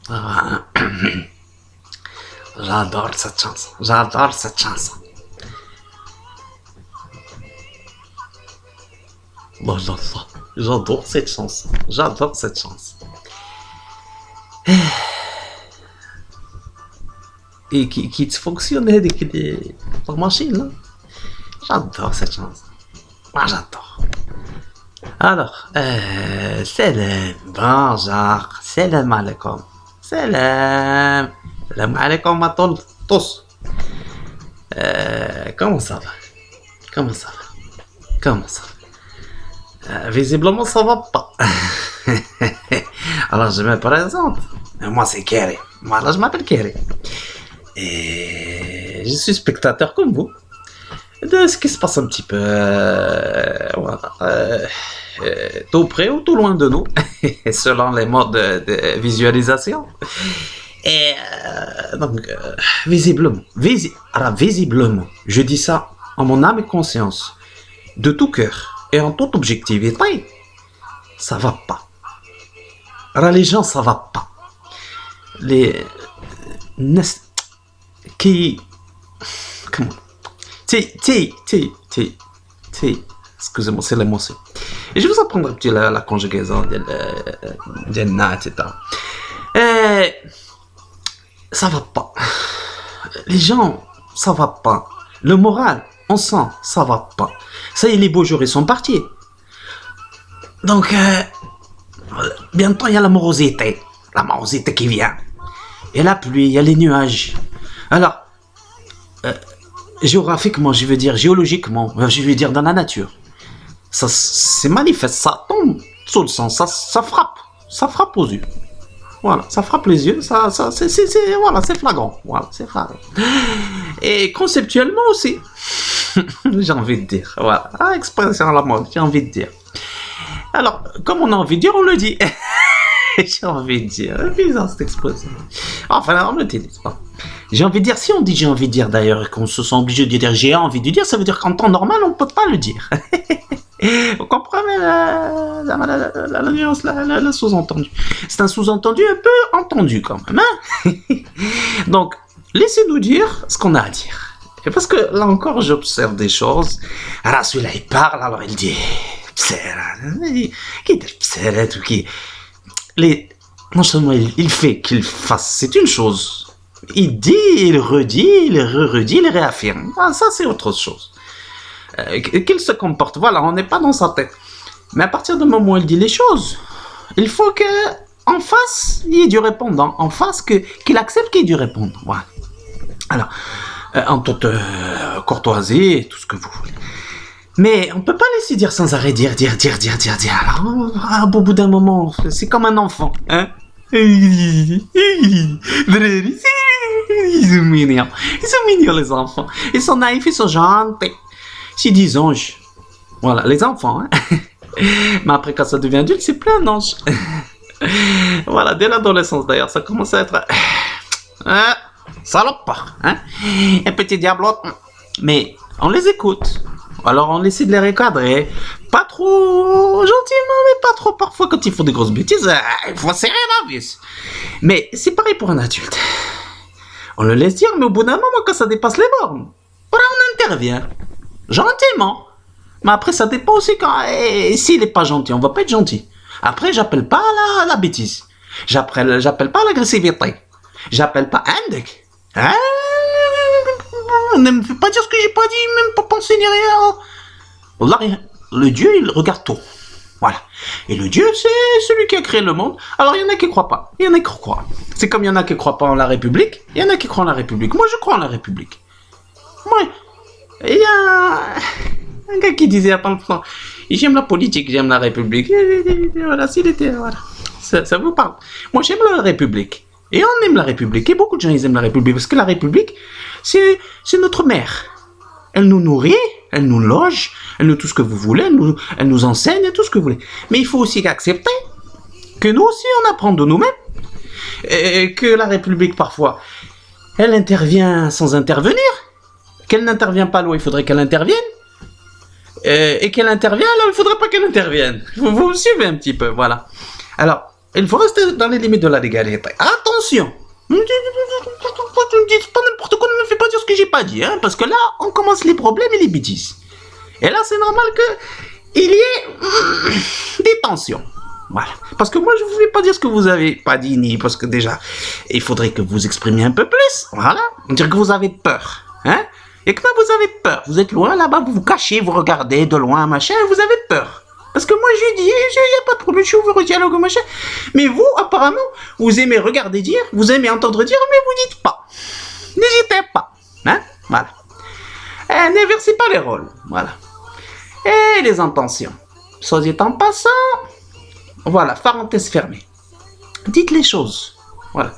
Ah, j'adore cette chanson. J'adore cette chanson. Moi, j'adore cette chanson. J'adore cette chanson. Et qui fonctionne avec par machine, là. J'adore cette chanson. Moi, j'adore. Alors, salam, bonjour, salam alaikum. Salam. Salam alaikum à tous. Comment ça va? Comment ça va? Comment ça va? Visiblement, ça va pas. Alors, je me présente. Moi, c'est Kerry. Voilà, je m'appelle Kerry. Et je suis spectateur comme vous de ce qui se passe un petit peu, voilà, tout près ou tout loin de nous, selon les modes de visualisation. Et donc, visiblement, je dis ça en mon âme et conscience, de tout cœur et en toute objectivité, ça va pas. Alors, les gens, ça va pas. Qui, comment, excusez-moi, c'est l'émotion. Et je vais vous apprendre un petit la conjugaison de na, etc. Ça va pas. Les gens, ça va pas. Le moral, on sent, ça va pas. Ça y est, les beaux jours, ils sont partis. Donc, bientôt, il y a la morosité. La morosité qui vient. Il y a la pluie, il y a les nuages. Alors, géographiquement, je veux dire, géologiquement, je veux dire dans la nature. Ça, c'est manifeste, ça tombe sous le sang, ça frappe aux yeux. Voilà, ça frappe les yeux, voilà, c'est flagrant. Voilà, c'est flagrant. Et conceptuellement aussi, j'ai envie de dire. Voilà, expression à la mode, j'ai envie de dire. Alors, comme on a envie de dire, on le dit. J'ai envie de dire, c'est bizarre cette expression. Enfin, on le dit, c'est pas. J'ai envie de dire, si on dit j'ai envie de dire d'ailleurs, qu'on se sent obligé de dire j'ai envie de dire, ça veut dire qu'en temps normal, on ne peut pas le dire. Vous comprenez la nuance, la sous-entendu. C'est un sous-entendu un peu entendu quand même. Hein. Donc, laissez-nous dire ce qu'on a à dire. Et parce que là encore, j'observe des choses. Alors celui-là, il parle, alors il dit qui est qui non seulement il fait qu'il fasse, c'est une chose. Il dit, il redit, il redit, il réaffirme. Ah, ça, c'est autre chose. Qu'il se comporte, voilà, on n'est pas dans sa tête. Mais à partir du moment où il dit les choses, il faut que en face, il y ait du répondant. En face, qu'il accepte qu'il y ait du répondant. Voilà. Alors, en toute courtoisie, tout ce que vous voulez. Mais on peut pas laisser dire sans arrêt, dire. Alors, au bout d'un moment, c'est comme un enfant, hein. Ils sont mignons les enfants. Ils sont naïfs, ils sont gentils. C'est des anges. Voilà, les enfants, hein. Mais après, quand ça devient adulte, c'est plus un ange. Voilà, dès l'adolescence d'ailleurs, ça commence à être... salope, hein. Un petit diablote. Mais on les écoute. Alors on essaie de les recadrer, pas trop gentiment, mais pas trop parfois quand ils font des grosses bêtises, il faut serrer la vis. Mais c'est pareil pour un adulte. On le laisse dire, mais au bout d'un moment, quand ça dépasse les bornes, voilà, on intervient, gentiment. Mais après, ça dépend aussi quand, s'il n'est pas gentil, on va pas être gentil. Après, j'appelle pas la bêtise, j'appelle pas l'agressivité, j'appelle pas Indek. Hein? Ne me fais pas dire ce que j'ai pas dit, même pas penser ni rien. Là, le Dieu, il regarde tout. Voilà. Et le Dieu, c'est celui qui a créé le monde. Alors, il y en a qui croient pas. Il y en a qui croient. C'est comme il y en a qui croient pas en la République. Il y en a qui croient en la République. Moi, je crois en la République. Moi, il y a un gars qui disait à temps j'aime la politique, j'aime la République. Voilà, s'il était, voilà. Ça vous parle. Moi, j'aime la République. Et on aime la République. Et beaucoup de gens, ils aiment la République. Parce que la République, c'est notre mère. Elle nous nourrit, elle nous loge, elle nous tout ce que vous voulez, elle nous enseigne, tout ce que vous voulez. Mais il faut aussi accepter que nous aussi, on apprend de nous-mêmes. Et que la République, parfois, elle intervient sans intervenir. Qu'elle n'intervient pas là où il faudrait qu'elle intervienne. Et qu'elle intervient là où il ne faudrait pas qu'elle intervienne. Vous me suivez un petit peu, voilà. Alors, il faut rester dans les limites de la légalité. Attention attention. Ne me dites pas n'importe quoi, ne me fais pas dire ce que j'ai pas dit, hein, parce que là, on commence les problèmes et les bêtises. Et là, c'est normal qu'il y ait des tensions. Voilà. Parce que moi, je ne vais pas dire ce que vous avez pas dit, ni parce que déjà, il faudrait que vous exprimiez un peu plus. Voilà. Dire que vous avez peur. Hein? Et que là, vous avez peur. Vous êtes loin là-bas, vous vous cachez, vous regardez de loin, machin, et vous avez peur. Parce que moi, je dis, il n'y a pas de problème, je suis ouvert au dialogue, machin. Mais vous, apparemment, vous aimez regarder dire, vous aimez entendre dire, mais vous dites pas. N'hésitez pas. Hein? Voilà. N'inversez pas les rôles. Voilà. Et les intentions. Soit dit en passant, voilà, parenthèse fermée. Dites les choses. Voilà.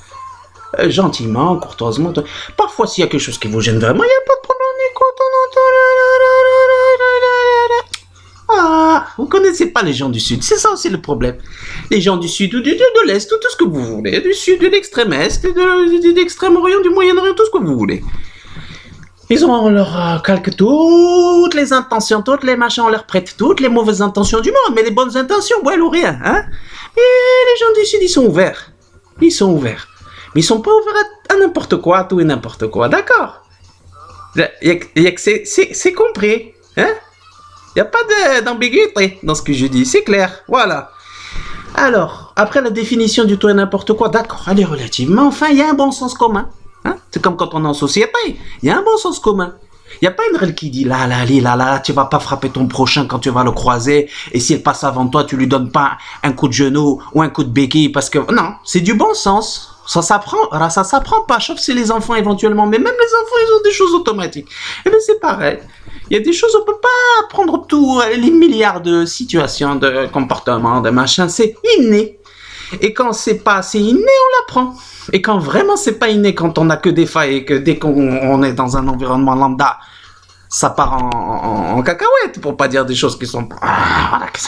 Gentiment, courtoisement. Parfois, s'il y a quelque chose qui vous gêne vraiment, il n'y a pas de problème. Écoute, ah, vous connaissez pas les gens du Sud, c'est ça aussi le problème. Les gens du Sud ou de l'Est, tout ce que vous voulez. Du Sud, de l'extrême Est, de l'extrême Orient, du Moyen-Orient, tout ce que vous voulez. Ils ont, on leur calque toutes les intentions, toutes les machins, on leur prête toutes les mauvaises intentions du monde, mais les bonnes intentions, ouais, ou rien, hein. Et les gens du Sud, ils sont ouverts. Ils sont ouverts. Mais ils sont pas ouverts à n'importe quoi, à tout et n'importe quoi, d'accord. C'est compris, hein. Il n'y a pas d'ambiguïté dans ce que je dis, c'est clair, voilà. Alors, après la définition du tout et n'importe quoi, d'accord, elle est relative, mais enfin, il y a un bon sens commun. Hein? C'est comme quand on est en société, il y a un bon sens commun. Il n'y a pas une règle qui dit là, tu vas pas frapper ton prochain quand tu vas le croiser, et s'il passe avant toi, tu lui donnes pas un coup de genou ou un coup de béquille, parce que non, c'est du bon sens. Ça s'apprend pas, sauf si les enfants éventuellement, mais même les enfants, ils ont des choses automatiques. Et bien c'est pareil. Il y a des choses, on peut pas apprendre tout, les milliards de situations, de comportements, de machins, c'est inné. Et quand c'est pas assez inné, on l'apprend. Et quand vraiment c'est pas inné, quand on a que des failles et que dès qu'on est dans un environnement lambda, ça part en cacahuète, pour pas dire des choses qui sont pas, voilà, qui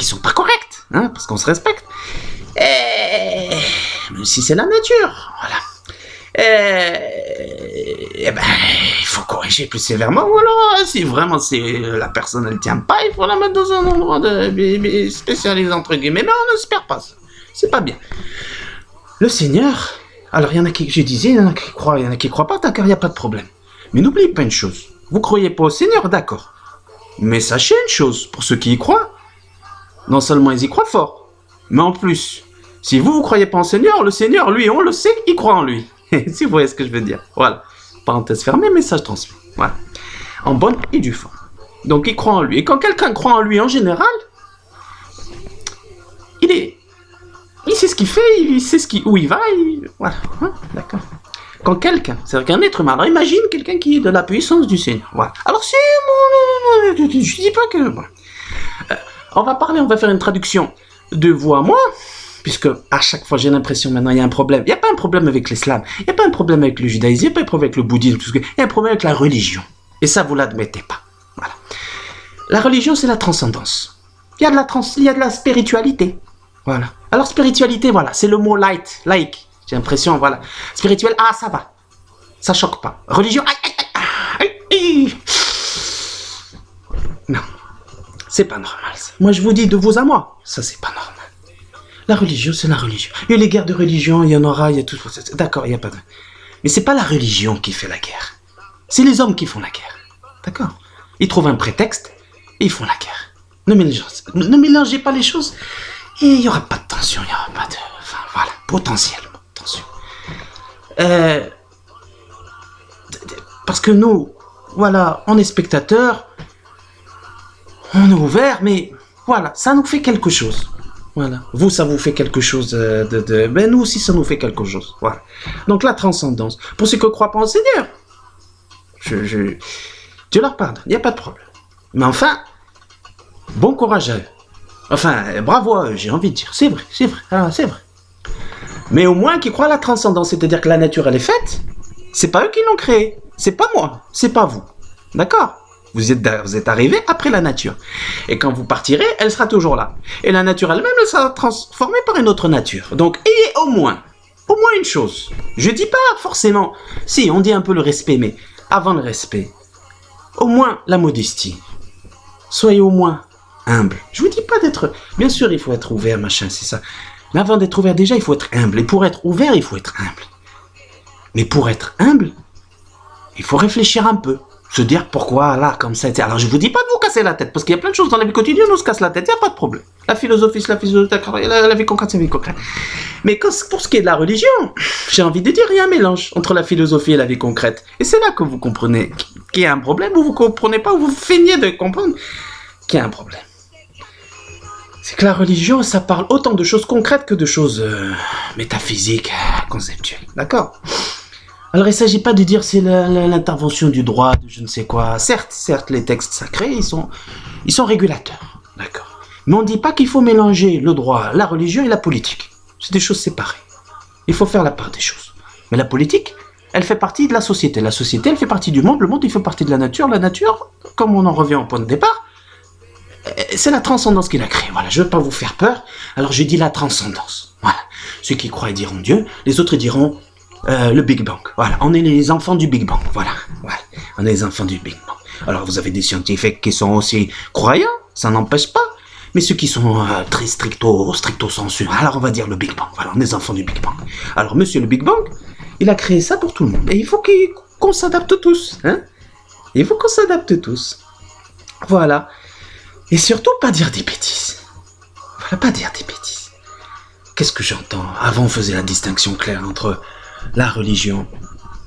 sont pas correctes, hein, parce qu'on se respecte. Et même si c'est la nature, voilà. Et ben, il faut corriger plus sévèrement, ou alors, si vraiment la personne elle tient pas, il faut la mettre dans un endroit spécialisé entre guillemets, mais on n'espère pas ça. C'est pas bien. Le Seigneur, alors il y en a qui, je disais, il y en a qui croient pas, d'accord, il n'y a pas de problème. Mais n'oubliez pas une chose, vous croyez pas au Seigneur, d'accord. Mais sachez une chose, pour ceux qui y croient, non seulement ils y croient fort, mais en plus, si vous croyez pas en Seigneur, le Seigneur, lui, on le sait, il croit en lui. Si vous voyez ce que je veux dire. Voilà. Parenthèse fermée, message transmis. Voilà. En bonne et due forme. Donc il croit en lui. Et quand quelqu'un croit en lui en général, il sait ce qu'il fait, il sait où il va, voilà. Hein, d'accord. Quand quelqu'un, c'est-à-dire qu'un être humain, alors imagine quelqu'un qui est de la puissance du Seigneur. Voilà. Alors c'est je dis pas que... Voilà. On va faire une traduction de vous à moi, puisque à chaque fois j'ai l'impression maintenant il y a un problème. Il n'y a pas un problème avec l'islam, il n'y a pas un problème avec le judaïsme, il n'y a pas un problème avec le bouddhisme, il y a un problème avec la religion. Et ça, vous ne l'admettez pas. Voilà. La religion, c'est la transcendance. Il y a de la spiritualité. Voilà. Alors spiritualité, voilà, c'est le mot laïque. J'ai l'impression, voilà. Spirituel, ça va. Ça choque pas. Religion, non. C'est pas normal, ça. Moi, je vous dis de vous à moi. Ça, c'est pas normal. La religion, c'est la religion. Il y a les guerres de religion, il y en aura, il y a tout. D'accord, il n'y a pas de... Mais c'est pas la religion qui fait la guerre. C'est les hommes qui font la guerre. D'accord? Ils trouvent un prétexte et ils font la guerre. Ne mélangez pas les choses. Et il n'y aura pas de tension, il n'y aura pas de... Enfin, voilà, potentiellement, tension. Parce que nous, voilà, on est spectateurs, on est ouvert, mais voilà, ça nous fait quelque chose. Voilà. Vous, ça vous fait quelque chose ben nous aussi, ça nous fait quelque chose. Voilà. Donc la transcendance. Pour ceux qui ne croient pas en Seigneur, Dieu leur pardonne, il n'y a pas de problème. Mais enfin, bon courage à eux. Enfin, bravo à eux, j'ai envie de dire. C'est vrai, c'est vrai. Mais au moins qu'ils croient à la transcendance, c'est-à-dire que la nature, elle est faite. C'est pas eux qui l'ont créée. C'est pas moi, c'est pas vous. D'accord ? Vous êtes arrivé après la nature. Et quand vous partirez, elle sera toujours là. Et la nature elle-même, elle sera transformée par une autre nature. Donc, ayez au moins une chose. Je dis pas forcément, si, on dit un peu le respect, mais avant le respect, au moins la modestie. Soyez au moins humble. Je vous dis pas d'être... Bien sûr, il faut être ouvert, machin, c'est ça. Mais avant d'être ouvert, déjà, il faut être humble. Et pour être ouvert, il faut être humble. Mais pour être humble, il faut réfléchir un peu. Se dire pourquoi, là, comme ça, etc. Alors, je vous dis pas de vous casser la tête, parce qu'il y a plein de choses dans la vie quotidienne où on se casse la tête, il n'y a pas de problème. La philosophie, c'est la philosophie, la vie concrète, c'est la vie concrète. Mais pour ce qui est de la religion, j'ai envie de dire, il y a un mélange entre la philosophie et la vie concrète. Et c'est là que vous comprenez qu'il y a un problème, ou vous comprenez pas, ou vous feignez de comprendre qu'il y a un problème. C'est que la religion, ça parle autant de choses concrètes que de choses métaphysiques, conceptuelles. D'accord ? Alors, il ne s'agit pas de dire c'est l'intervention du droit, de je ne sais quoi. Certes, les textes sacrés, ils sont régulateurs. D'accord. Mais on ne dit pas qu'il faut mélanger le droit, la religion et la politique. C'est des choses séparées. Il faut faire la part des choses. Mais la politique, elle fait partie de la société. La société, elle fait partie du monde. Le monde, il fait partie de la nature. La nature, comme on en revient au point de départ, c'est la transcendance qui l'a créée. Voilà, je ne veux pas vous faire peur. Alors, je dis la transcendance. Voilà. Ceux qui croient, ils diront Dieu. Les autres, ils diront le Big Bang. Voilà, on est les enfants du Big Bang. Voilà. On est les enfants du Big Bang. Alors, vous avez des scientifiques qui sont aussi croyants, ça n'empêche pas. Mais ceux qui sont très stricto sensu, alors on va dire le Big Bang. Voilà, on est les enfants du Big Bang. Alors, monsieur le Big Bang, il a créé ça pour tout le monde. Et il faut qu'on s'adapte tous. Hein. Il faut qu'on s'adapte tous. Voilà. Et surtout, pas dire des bêtises. Voilà, pas dire des bêtises. Qu'est-ce que j'entends? Avant, on faisait la distinction claire entre la religion,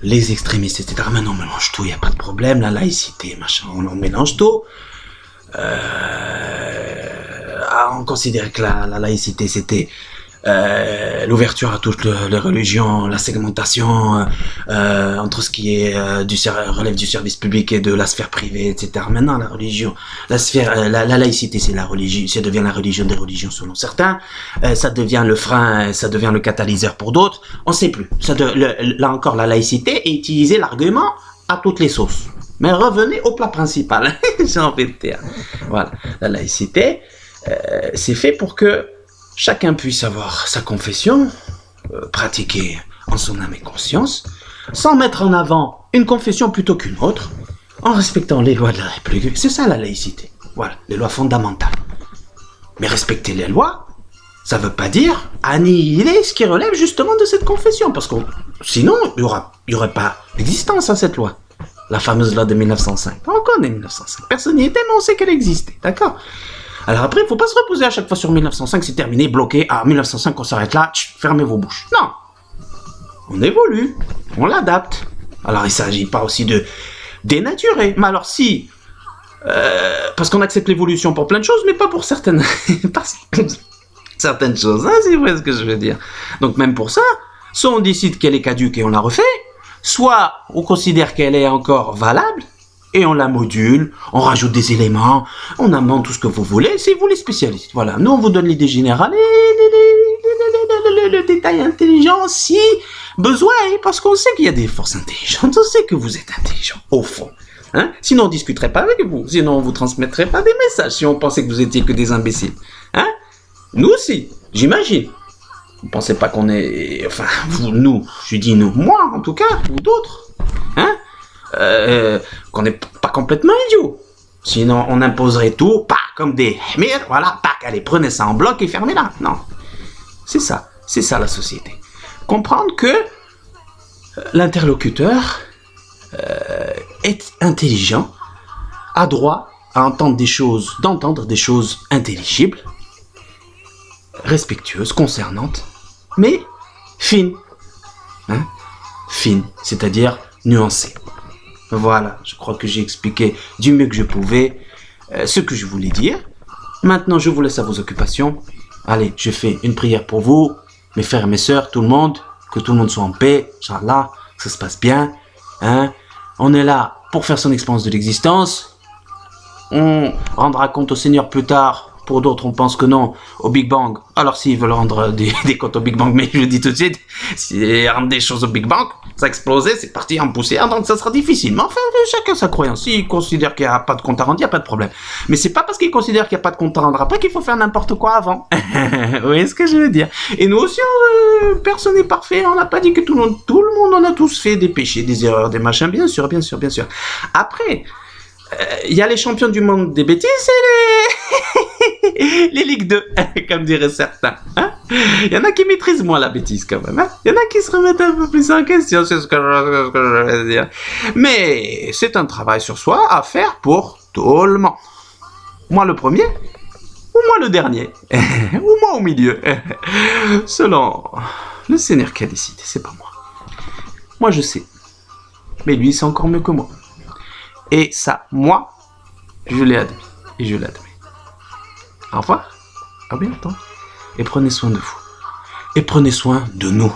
les extrémistes, etc. Maintenant, on mélange tout, il n'y a pas de problème. La laïcité, machin, on mélange tout. On considérait que la laïcité, c'était l'ouverture à toutes les religions, la segmentation entre ce qui est relève du service public et de la sphère privée, etc. Maintenant, la religion, la laïcité, c'est la religion, ça devient la religion des religions selon certains. Ça devient le frein, ça devient le catalyseur pour d'autres. On ne sait plus. Là encore, la laïcité est utiliser l'argument à toutes les sauces. Mais revenez au plat principal. J'ai envie de dire. Voilà, la laïcité, c'est fait pour que chacun puisse avoir sa confession, pratiquer en son âme et conscience, sans mettre en avant une confession plutôt qu'une autre, en respectant les lois de la République. C'est ça la laïcité. Voilà, les lois fondamentales. Mais respecter les lois, ça ne veut pas dire annihiler ce qui relève justement de cette confession, parce que sinon, il y aurait pas d'existence à cette loi. La fameuse loi de 1905. On connaît 1905. Personne n'y était, mais on sait qu'elle existait. D'accord ? Alors après, il ne faut pas se reposer à chaque fois sur 1905, c'est terminé, bloqué. Ah, 1905, on s'arrête là, fermez vos bouches. Non. On évolue, on l'adapte. Alors il ne s'agit pas aussi de dénaturer. Mais alors si, parce qu'on accepte l'évolution pour plein de choses, mais pas pour certaines, certaines choses. Hein, c'est vrai ce que je veux dire. Donc même pour ça, soit on décide qu'elle est caduque et on la refait, soit on considère qu'elle est encore valable, et on la module, on rajoute des éléments, on amende tout ce que vous voulez, c'est vous les spécialistes. Voilà, nous on vous donne l'idée générale et le détail intelligent si besoin, parce qu'on sait qu'il y a des forces intelligentes, on sait que vous êtes intelligent, au fond. Hein? Sinon on ne discuterait pas avec vous, sinon on vous transmettrait pas des messages si on pensait que vous étiez que des imbéciles. Hein? Nous aussi, j'imagine. Vous ne pensez pas qu'on est... Enfin, vous, nous, je dis nous, moi en tout cas, ou d'autres. Hein? Qu'on n'est pas complètement idiot. Sinon, on imposerait tout, pas comme des hémirs, voilà, pas allez, prenez ça en bloc et fermez-la. Non. C'est ça la société. Comprendre que l'interlocuteur est intelligent, a droit à entendre des choses intelligibles, respectueuses, concernantes, mais fines. Hein? Fines, c'est-à-dire nuancées. Voilà, je crois que j'ai expliqué du mieux que je pouvais ce que je voulais dire. Maintenant, je vous laisse à vos occupations. Allez, je fais une prière pour vous, mes frères et mes sœurs, tout le monde, que tout le monde soit en paix, Inch'Allah, que ça se passe bien. Hein. On est là pour faire son expérience de l'existence. On rendra compte au Seigneur plus tard. Pour d'autres, on pense que non, au Big Bang. Alors s'ils veulent rendre des comptes au Big Bang, mais je vous dis tout de suite, s'ils rendent des choses au Big Bang, ça a explosé, c'est parti en poussière, donc ça sera difficile. Mais enfin, chacun sa croyance. S'il considère qu'il n'y a pas de compte à rendre, il n'y a pas de problème. Mais c'est pas parce qu'il considère qu'il n'y a pas de compte à rendre après qu'il faut faire n'importe quoi avant. Vous voyez ce que je veux dire? Et nous aussi, personne n'est parfait, on n'a pas dit que tout le monde en a tous fait des péchés, des erreurs, des machins, bien sûr. Après, il y a les champions du monde des bêtises et les Ligue 2, comme diraient certains. Hein? Il y en a qui maîtrisent moins la bêtise quand même. Hein. Il y en a qui se remettent un peu plus en question, c'est ce que je vais dire. Mais c'est un travail sur soi à faire pour tout le monde. Moi le premier, ou moi le dernier, ou moi au milieu. Selon le Seigneur qui a décidé, c'est pas moi. Moi je sais. Mais lui c'est encore mieux que moi. Et ça, moi, je l'ai admis. Et je l'admets. Au revoir. À bientôt. Et prenez soin de vous. Et prenez soin de nous.